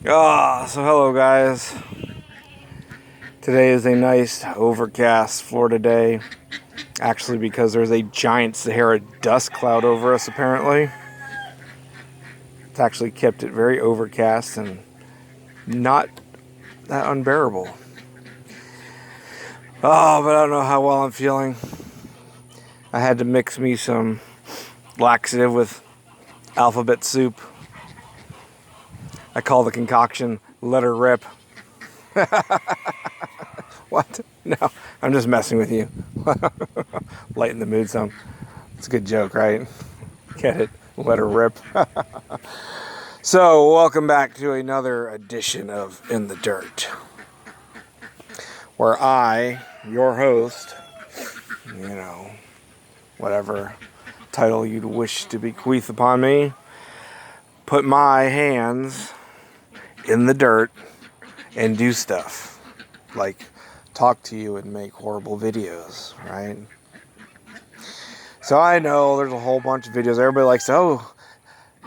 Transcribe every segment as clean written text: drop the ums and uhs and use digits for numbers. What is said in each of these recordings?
So hello guys. Today is a nice overcast Florida day. Actually, because there's a giant Sahara dust cloud over us apparently. It's actually kept it very overcast and not that unbearable. But I don't know how well I'm feeling. I had to mix me some laxative with alphabet soup. I call the concoction Let Her Rip. What? No, I'm just messing with you. Lighten the mood some. It's a good joke, right? Get it? Let her rip. So, welcome back to another edition of In the Dirt, where I, your host, whatever title you'd wish to bequeath upon me, put my hands in the dirt and do stuff like talk to you and make horrible videos, right? So I know there's a whole bunch of videos. Everybody likes,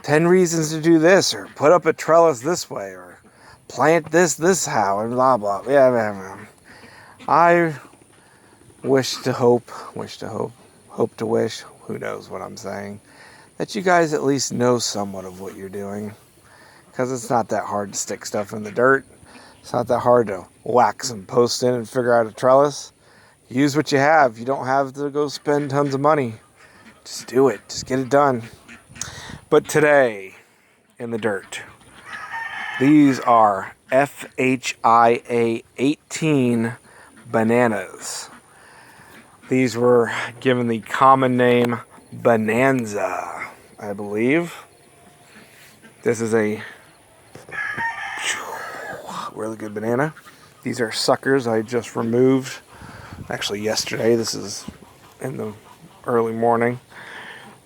10 reasons to do this, or put up a trellis this way, or plant this how, and blah, blah. Yeah. I wish to hope, who knows what I'm saying, that you guys at least know somewhat of what you're doing. Because it's not that hard to stick stuff in the dirt. It's not that hard to whack some posts in and figure out a trellis. Use what you have. You don't have to go spend tons of money. Just do it. Just get it done. But today, in the dirt, these are FHIA 18 bananas. These were given the common name Bonanza, I believe. This is a really good banana. These are suckers I just removed. Actually, yesterday. This is in the early morning.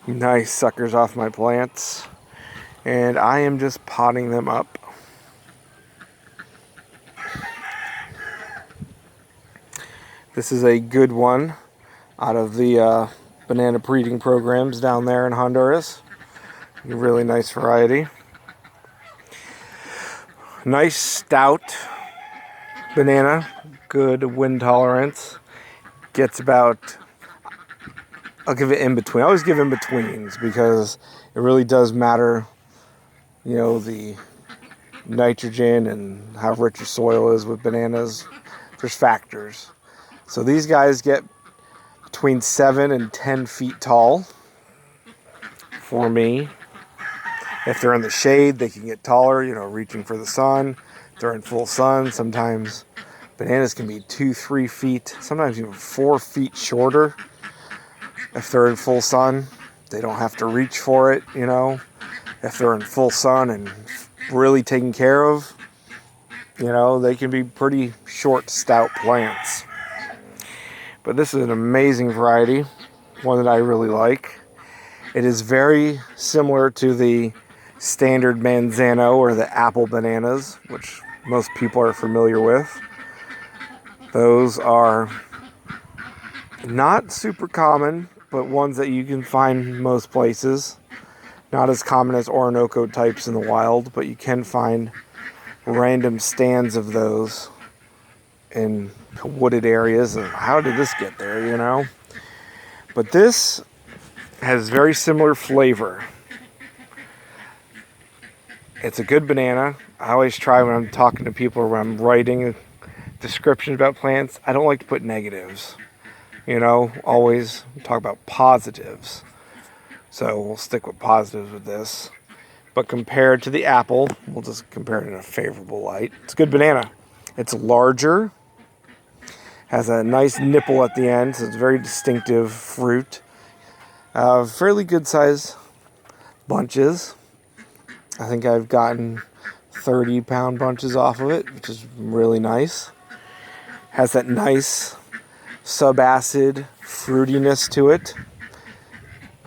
Nice suckers off my plants. And I am just potting them up. This is a good one out of the banana breeding programs down there in Honduras. A really nice variety. Nice stout banana. Good wind tolerance. Gets about, I'll give it in between. I always give in betweens because it really does matter, the nitrogen and how rich your soil is with bananas. There's factors. So these guys get between 7 and 10 feet tall for me. If they're in the shade, they can get taller, reaching for the sun. If they're in full sun, sometimes bananas can be 2-3 feet, sometimes even 4 feet shorter. If they're in full sun, they don't have to reach for it, If they're in full sun and really taken care of, they can be pretty short, stout plants. But this is an amazing variety, one that I really like. It is very similar to the standard manzano or the apple bananas, which most people are familiar with. Those are not super common, but ones that you can find most places. Not as common as Orinoco types in the wild, but you can find random stands of those in wooded areas. And how did this get there, But this has very similar flavor. It's a good banana. I always try when I'm talking to people or when I'm writing a description about plants, I don't like to put negatives. Always talk about positives. So we'll stick with positives with this. But compared to the apple, we'll just compare it in a favorable light. It's a good banana. It's larger. Has a nice nipple at the end, so it's a very distinctive fruit. Fairly good size bunches. I think I've gotten 30-pound bunches off of it, which is really nice. Has that nice subacid fruitiness to it.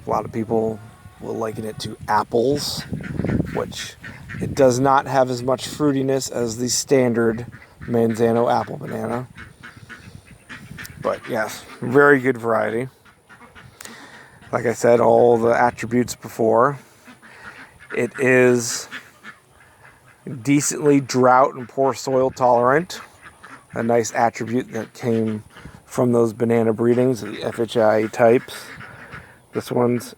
A lot of people will liken it to apples, which it does not have as much fruitiness as the standard manzano apple banana. But yes, very good variety. Like I said, all the attributes before. It is decently drought and poor soil tolerant. A nice attribute that came from those banana breedings, the FHIA types. This one's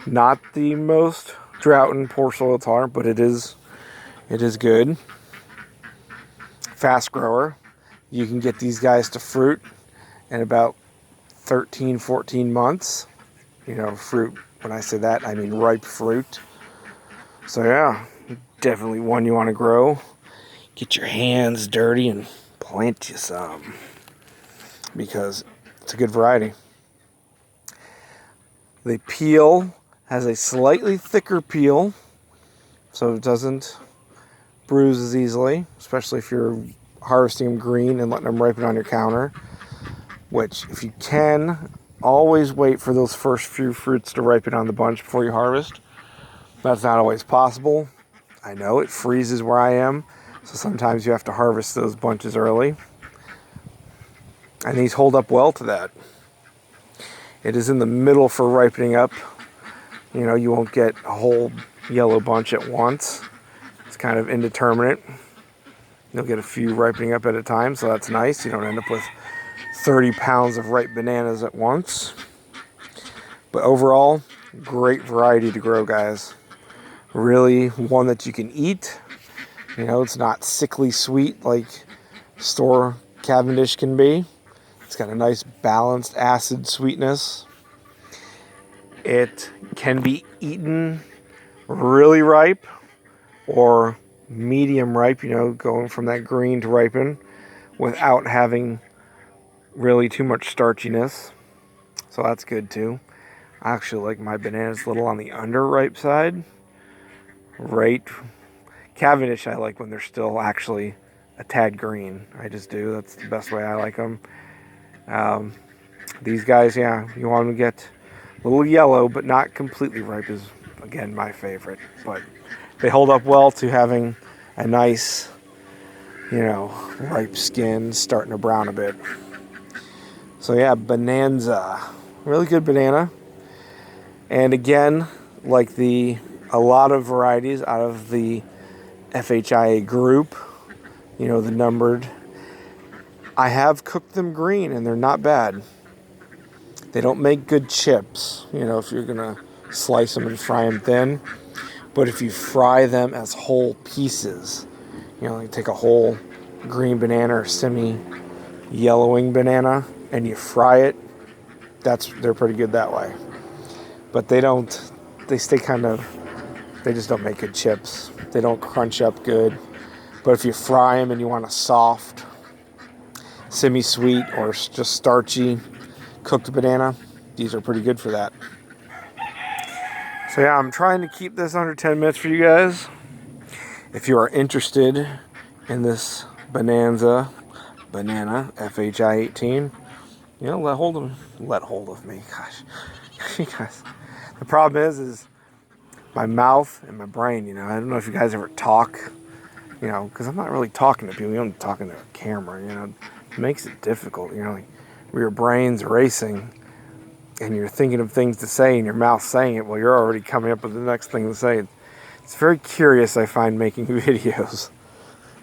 not the most drought and poor soil tolerant, but it is good. Fast grower. You can get these guys to fruit in about 13, 14 months. You know, fruit, when I say that, I mean ripe fruit. So yeah, definitely one you want to grow. Get your hands dirty and plant you some, because it's a good variety. The peel has a slightly thicker peel, so it doesn't bruise as easily, especially if you're harvesting them green and letting them ripen on your counter. Which, if you can, always wait for those first few fruits to ripen on the bunch before you harvest. That's not always possible. I know it freezes where I am, so sometimes you have to harvest those bunches early. And these hold up well to that. It is in the middle for ripening up. You know, you won't get a whole yellow bunch at once. It's kind of indeterminate. You'll get a few ripening up at a time, so that's nice. You don't end up with 30 pounds of ripe bananas at once. But overall, great variety to grow, guys. Really one that you can eat. You know, it's not sickly sweet like store Cavendish can be. It's got a nice balanced acid sweetness. It can be eaten really ripe or medium ripe, you know, going from that green to ripen without having really too much starchiness. So that's good too. I actually like my bananas a little on the underripe side. Right. Cavendish I like when they're still actually a tad green. I just do. That's the best way I like them. These guys, yeah, you want them to get a little yellow, but not completely ripe is, again, my favorite. But they hold up well to having a nice, you know, ripe skin starting to brown a bit. So yeah, Bonanza. Really good banana. And again, like a lot of varieties out of the FHIA group, you know, the numbered, I have cooked them green and they're not bad. They don't make good chips, you know, if you're going to slice them and fry them thin. But if you fry them as whole pieces, you know, like take a whole green banana or semi-yellowing banana and you fry it, they're pretty good that way. But they stay they just don't make good chips. They don't crunch up good. But if you fry them and you want a soft, semi-sweet or just starchy cooked banana, these are pretty good for that. So yeah, I'm trying to keep this under 10 minutes for you guys. If you are interested in this Bonanza banana, FHI 18, you know, let hold of me. Gosh, you guys. The problem is my mouth and my brain, you know. I don't know if you guys ever talk, you know, because I'm not really talking to people. I'm talking to a camera, you know. It makes it difficult, you know, like where your brain's racing and you're thinking of things to say and your mouth's saying it, well, you're already coming up with the next thing to say. It's very curious, I find, making videos.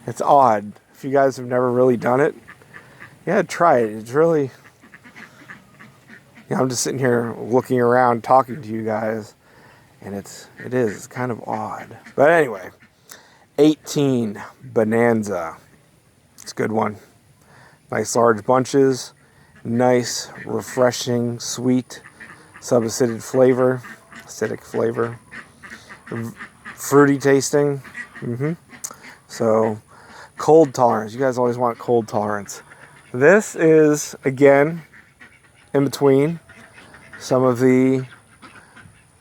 It's odd. If you guys have never really done it, yeah, try it. It's really, you know, I'm just sitting here looking around talking to you guys, and it's kind of odd. But anyway, 18 Bonanza. It's a good one. Nice large bunches. Nice, refreshing, sweet, subacidic flavor. Acidic flavor. Fruity tasting. So, cold tolerance. You guys always want cold tolerance. This is, again, in between. Some of the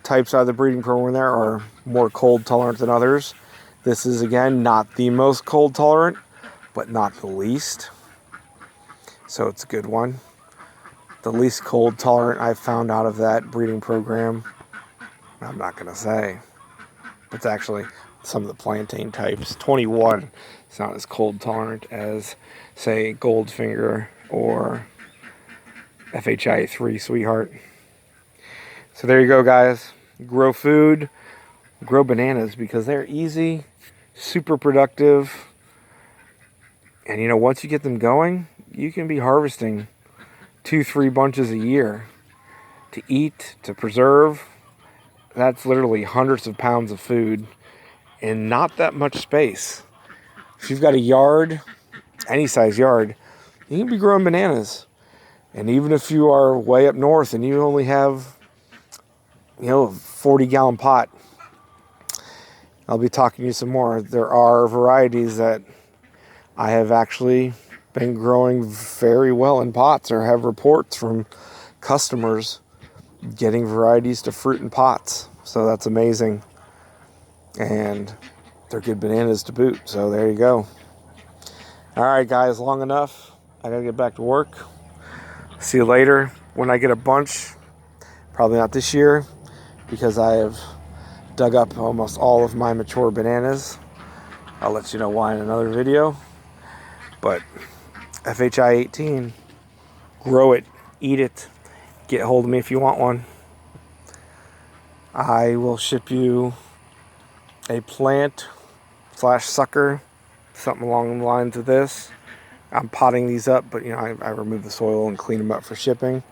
types out of the breeding program there are more cold tolerant than others. This is, again, not the most cold tolerant, but not the least. So it's a good one. The least cold tolerant I've found out of that breeding program, I'm not going to say. It's actually some of the plantain types. 21 is not as cold tolerant as, say, Goldfinger or FHIA 3 Sweetheart. So there you go, guys. Grow food, grow bananas because they're easy super productive. And you know, once you get them going, you can be harvesting 2-3 bunches a year to eat, to preserve. That's literally hundreds of pounds of food in not that much space. If you've got a yard, any size yard, you can be growing bananas. And even if you are way up north and you only have, you know, a 40-gallon pot, I'll be talking to you some more. There are varieties that I have actually been growing very well in pots, or have reports from customers getting varieties to fruit in pots. So that's amazing. And they're good bananas to boot. So there you go. All right, guys, long enough. I got to get back to work. See you later. When I get a bunch, probably not this year, because I have dug up almost all of my mature bananas. I'll let you know why in another video. But FHIA 18, grow it, eat it, get a hold of me if you want one. I will ship you a plant/sucker, something along the lines of this. I'm potting these up, but you know, I remove the soil and clean them up for shipping.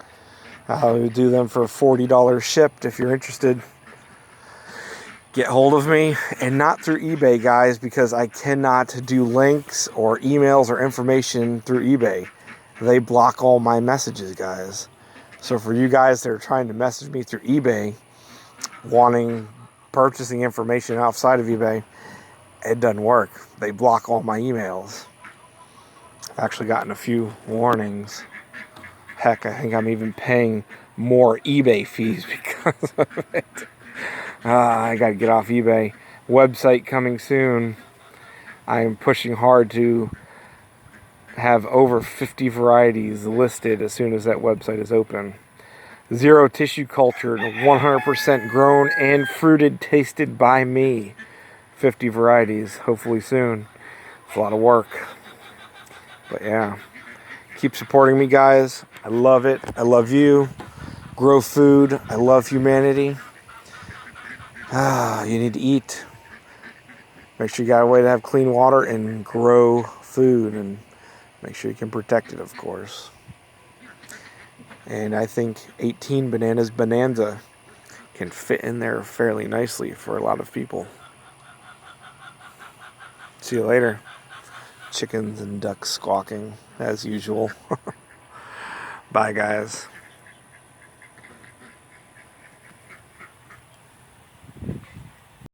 I'll do them for $40 shipped. If you're interested, get hold of me. And not through eBay, guys, because I cannot do links or emails or information through eBay. They block all my messages, guys. So for you guys that are trying to message me through eBay, wanting purchasing information outside of eBay, it doesn't work. They block all my emails. I've actually gotten a few warnings. Heck, I think I'm even paying more eBay fees because of it. I gotta get off eBay. Website coming soon. I am pushing hard to have over 50 varieties listed as soon as that website is open. Zero tissue cultured, 100% grown and fruited, tasted by me. 50 varieties, hopefully soon. It's a lot of work. But yeah, keep supporting me, guys. I love it. I love you. Grow food. I love humanity. You need to eat. Make sure you got a way to have clean water and grow food, and make sure you can protect it, of course. And I think 18 bananas Bonanza can fit in there fairly nicely for a lot of people. See you later. Chickens and ducks squawking as usual. Bye, guys.